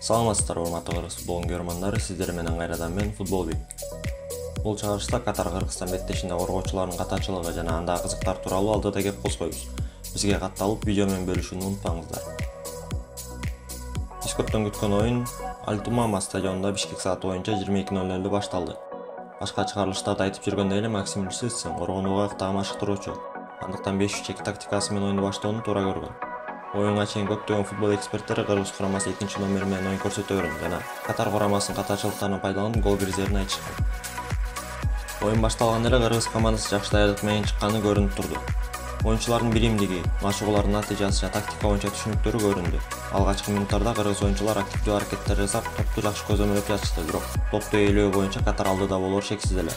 Саламатсыздар урматтуу кыргыз футбол көрөрмандары, сиздер менен кайрадан мен Футболбек. Бул чыгарышта Катар Кыргызстан беттешинде коргоочулардын катачылыгы жана андагы кызыктар тууралуу алдыда кеп козгойбуз. Бизге катталып видео менен бөлүшүүнү унутпаңыздар. Биз көптөн күткөн оюн Альтумама стадионунда Бишкек сааты боюнча 22:00 башталды. Башка чыгарылыштарда айтып жүргөндөй эле Максим Лисицин коргонууга ыктаган ашыктыруучу. Андыктан 5-3-2 тактикасы менен оюнду баштоону туура көргөн. Оюнга чейин көптөгөн футбол эксперттери Кыргыз курамасы 2-номер менен оюн көрсөтөөрүн жана Катар курамасынын катачылыктарын пайдаланып гол киргизерин айтышкан. Оюн башталганда эле Кыргыз командасы жакшы даярдык менен чыкканы көрүнүп турду. Оюнчулардын биримдиги, машыгуулардын натыйжасы жана тактика боюнча түшүнүктөрү көрүндү. Алгачкы минуттарда Кыргыз оюнчулар активдүү аракеттер жасап, топту жакшы көзөмөлдөп жатышты, бирок топту ээлөө боюнча Катар алдыда болоор шексиз эле.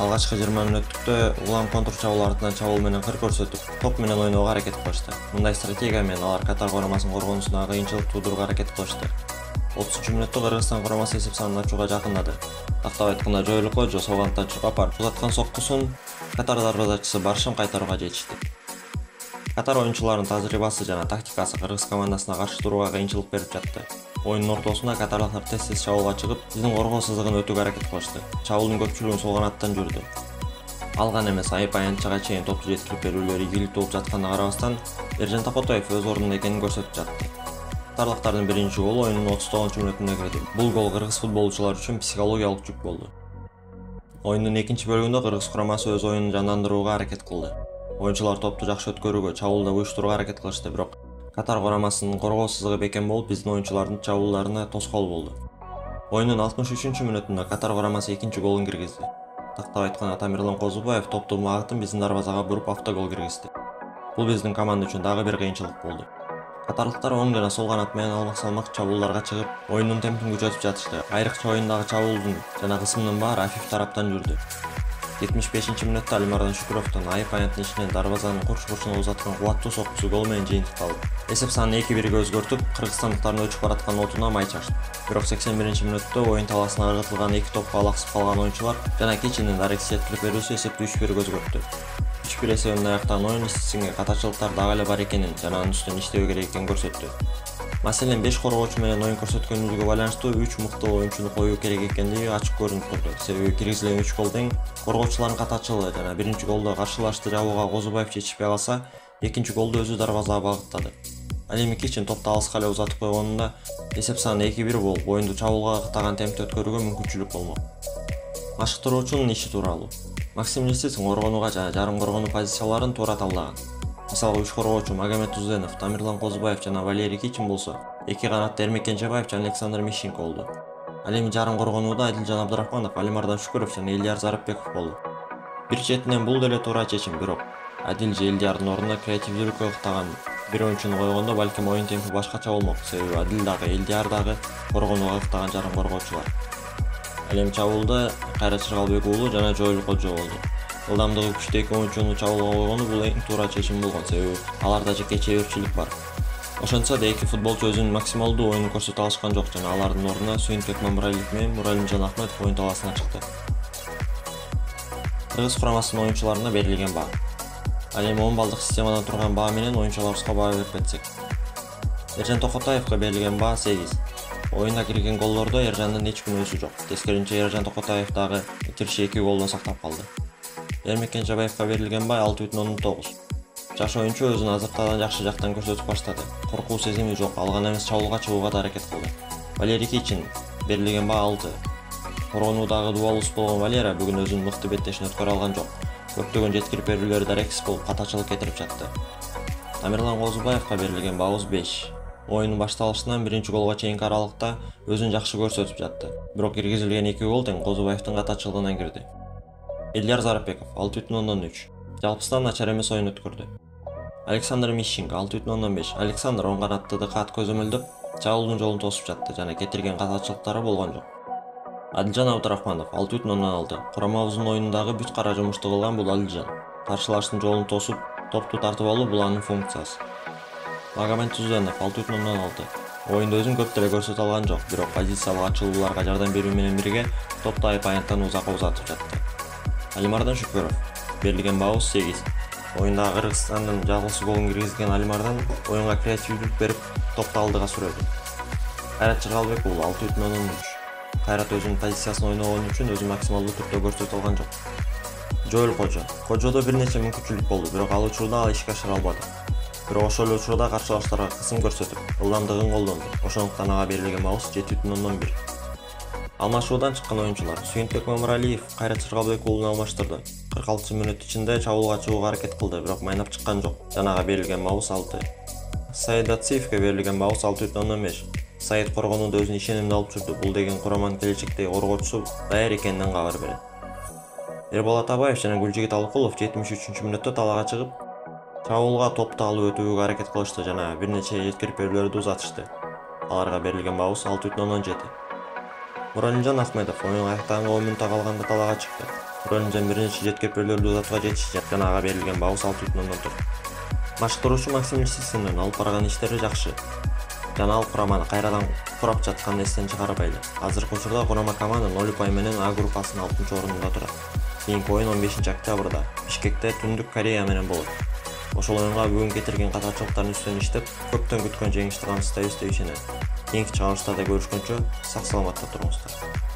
Алгачкы 20 мүнөттүктө улам контр чабуул артынан чабуул менен кыр көрсөтүп, топ менен ойноого аракет кылышты. Мындай стратегия менен алар Катар курамасынын коргонусуна кыйынчылык туудурууга аракет кылышты. 33-мүнөттө Кыргызстан курамасы эсеп санын ачууга жакындады. Тактап айтканда Жоэл Кожо согантан чыгып апарып узаткан соккусун Катар дарбазачысы Баршым кайтарууга жетишти. Катар оюнчуларынын тажрыйбасы жана тактикасы Кыргыз командасына каршы турууга кыйынчылык берип жатты. Оюндун ортосунда катарлыктар тез чабуулга чыгып, биздин коргоо сызыгын өтүүгө аракет кылышты. Чабуулдун көпчүлүгүн сол канаттан жүрдү. Алган эмес айып аянтчага чейин топту жеткирип берүүлөрү ийгиликтүү болуп жатканына карабастан, Эржен Такотоев өз ордунда экенин көрсөтүп жатты. Катарлыктардын биринчи голу оюндун 39-мүнөтүндө кирди. Бул гол кыргыз футболчулар үчүн психологиялык жүк болду. Оюндун экинчи бөлүгүндө Кыргыз курамасы өз оюнун жандандырууга аракет кылды. Оюнчулар топту жакшы өткөрүүгө, чабуулда уюштурууга аракет кылышты, бирок Катар курамасынын коргоо сызыгы бекем болуп, биздин оюнчулардын чабуулдарына тоскоол болду. Оюндун 63-мүнөтүндө Катар курамасы экинчи голун киргизди. Тактап айтканда Тамирлан Козубаев топтун багытын биздин дарбазага буруп автогол киргизди. Бул биздин команда үчүн дагы бир кыйынчылык болду. Катарлыктар оң жана сол канат менен алмак-салмак чабуулдарга чыгып, оюндун темпин күчөтүп жатышты. Айрыкча оюндагы чабуулдун жана кысымдын баары Афиф тараптан жүрдү. 75-мүнөттө Алимардан Шүкүрөвдүн айып аянттын ичинен дарбазанын курч-курчуна узаткан кубаттуу соккусу гол менен жыйынтыкталды. Эсеп санын 2-1 өзгөртүп, кыргызстандыктардын өчүп бараткан отуна май чачты. Бирок 81-мүнөттө оюн таласына ыргытылган эки топко алаксып калган оюнчулар жана кечинин Дарекс жеткирип берүүсү эсепти 3-1 өзгөрттү. 3-1 эсебинде аяктаган оюн Лисицинге катачылыктар дагы эле бар экенин жана анын үстүнөн иштөө керек экенин көрсөттү. Маселен 5 коргоочу менен оюн көрсөткөнүбүзгө байланыштуу 3 мыкты оюнчуну коюу керек экендиги ачык көрүнүп турду. Себеби киргизилген 3 голдон коргоочулардын катачылыгы жана биринчи голдо каршылашты жабууга Козубаев жетишпей калса, экинчи голду өзү дарбазага багыттады. Ал эми кечин топту алыска эле узатып койгонунда эсеп саны 2-1 болуп, оюнду чабуулга ыктаган темпте өткөрүүгө мүмкүнчүлүк болмок. Машыктыруучунун иши тууралуу. Максим Лисицин коргонууга жана жарым коргонуу позицияларын туура талдаган. Мисалга 3 коргоочу Магомед Узенов, Тамирлан Козубаев жана Валерий Кичин болсо, эки канатта Эрмек Кенжебаев жана Александр Мищенко болду. Ал эми жарым коргонууда Адилжан Абдырахманов, Алимардан Шүкүров жана Ильяр Зарыпбеков болду. Бир четинен бул деле туура чечим, бирок Адил же Ильярдын ордуна креативдүүлүккө ыктаган бир оюнчуну койгондо балким оюн темпи башкача болмок, себеби Адил дагы Ильяр дагы коргонууга ыктаган жарым коргоочулар. Ал эми чабуулда Кайрат Чыргалбек уулу жана Жоэл Кожо болду. Ылдамдыгы күчтүү эки оюнчуну чабуулга койгону бул эң туура чечим болгон, себеби аларда жеке чеберчилик бар. Ошентсе да эки футболчу өзүнүн максималдуу оюнун көрсөтө алышкан жок жана алардын ордуна Сүйүнбек Мамыралиев менен Муралимжан Ахметов оюн таласына чыкты. Кыргыз курамасынын оюнчуларына берилген баа. Ал эми 10 балдык системадан турган баа менен оюнчуларыбызга баа берип кетсек. Эржен Токотаевга берилген баа 8. Оюнда кирген голдордо Эржандын эч күнөөсү жок. Тескерисинче Эржен Токотаев дагы кириши 2 голдон сактап калды. Эрмек Кенжебаевга берилген баа 6,9. Жаш оюнчу өзүн азыртадан жакшы жактан көрсөтүп баштады. Коркуу сезими жок, алган эмес чабуулга чыгууга да аракет кылды. Валерий Кичин берилген баа 6. Коргонуудагы дубалус болгон Валера бүгүн өзүнүн мыкты беттешин өткөрө алган жок. Көптөгөн жеткирип берүүлөрү Дарекс болуп катачылык кетирип жатты. Тамирлан Козубаевга берилген баа 5. Оюндун башталышынан биринчи голго чейинки аралыкта өзүн жакшы көрсөтүп жатты. Бирок киргизилген 2 гол тең Козубаевдин катачылыгынан кирди. Ильяр Зарыпбеков 6,3. Жалпысынан начар эмес оюн өткөрдү. Александр Мищенко 6,5. Александр оң канаттыды кат көзөмөлдөп, чабуулдун жолун тосуп жатты жана кетирген катачылыктары болгон жок. Адилжан Абдырахманов 6,6. Курамабыздын оюнундагы бүт кара жумушту кылган бул Адилжан. Каршылаштын жолун тосуп, топту тартып алуу бул анын функциясы. Магомед Узенов 6,6. Оюнда өзүн көп деле көрсөтө алган жок, бирок позициялык ачылууларга жардам берүү менен бирге топту айып аянттан узакка узатып жатты. Алимардан Шүкүров берилген баа 8. Оюндагы Кыргызстандын жалгыз голун киргизген Алимардан оюнга креативдүүлүк берип, топту алдыга сүрөдү. Кайрат Жыргалбек уулу 6,13. Кайрат өзүнүн позициясын ойногон үчүн өзү максималдуу түрдө көрсөтө алган жок. Жоэл Кожо. Кожодо бир нече мүмкүнчүлүк болду, бирок ал учурда ал ишке ашыра албады. Бирок ошол эле учурда каршылаштарга кысым көрсөтүп, ылдамдыгын колдонду. Ошондуктан ага берилген бабыс 7,1. Алмашуудан чыккан оюнчулар: Сүйүнтбек Мамыралиев Кайрат Жыргалбек уулуна алмаштырды. 46-мүнөт ичинде чабуулга чыгууга аракет кылды, бирок майнап чыккан жок. Жана ага берилген бабыс 6. Саид Ациевге берилген бабыс 6,5. Саид коргонууда өзүн ишенимди алып жүрдү. Бул деген кураманын келечектеги коргоочусу даяр экенинен кабар берет. Эрболот Абаев жана Гүлжигит Алыкулов 73-мүнөттө талаага чыгып, чабуулга топто алып өтүүгө аракет кылышты жана бир нече жеткирипберүүлөрдү узатышты. Аларга берилген бабыс 6,17. Муралинжан Ахмедов оюн аяктаганга 10 мүнөт калганда талаага чыкты. Муралинжан бир нече жеткирипберүүлөрдү узатууга жетишти жана ага берилген бабыс 6,4. Машыктыруучу Максим Лисицинин алып барган иштери жакшы. Жана ал кураманы кайрадан курап жатканын эстен чыгарбайлы. Азыркы учурда курама команда 0 упай менен А группасынын 6-ордунда турат. Кийинки оюн 15-октябрда Бишкекте Түндүк Корея менен болот. Ошол оюнга бүгүн кетирген катарчылыктардын үстүнөн иштеп, көптөн күткөн жеңишти камсыздайбыз деп ишенет. Кийинки чыгарылыштарда көрүшкөнчө сак саламатта туруңуздар.